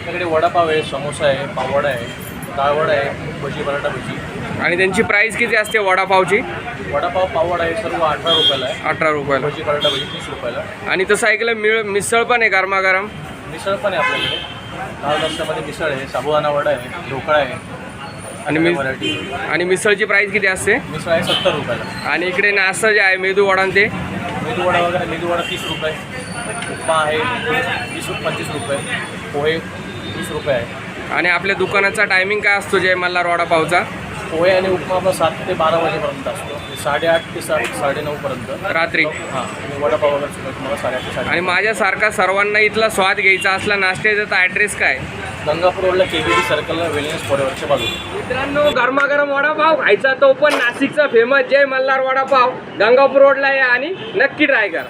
आपल्याकडे वडापाव आहे, समोसा आहे, पाववडा आहे, डाळवडा आहे, भजी बटाटा भजी. आणि त्यांची प्राईस किती असते वडापावची? वडापाव पाववडा आहे सर्व 18 रुपयाला आहे. 18 रुपयाला. भजी बटाटा भजी 30 रुपयाला. आणि तसं ऐकलं मिसळ पण आहे गरमागरम. मिसळ पण आहे आपल्याकडे. लाल रस्त्यामध्ये मिसळ आहे, साबुदाणा वडा आहे, ढोकळा आहे आणि मराठी. आणि मिसळची प्राईस किती असते? मिसळ आहे 70 रुपयाला. आणि इकडे नाश्ता जे आहे मेदू वडा ते मेदू वडा वगैरे, मेदू वडा 30 रुपये, उपमा आहे 25 रुपये, पोहे 20 रुपये आहे. आणि आपल्या दुकानाचा टायमिंग काय असतो जय मल्हार वडापावचा? पोहे आणि उपमा आपला 7 ते 12 वाजेपर्यंत असतो. 8:30 ते 9:30 पर्यंत रात्री. हां, आणि वडापाव वगैरे सुद्धा तुम्हाला 8:30 ते 9:30. आणि माझ्यासारखा सर्वांना इथला स्वाद घ्यायचा असला नाश्त्याचा तर ॲड्रेस काय? गंगापूर रोडला KBD सर्कलला वेलनेस फॉरएव्हरच्या बाजूला. मित्रांनो, गरमागरम वडापाव खायचा तो पण नाशिकचा फेमस जय मल्हार वडापाव गंगापूर रोडला आहे आणि नक्की ट्राय करा.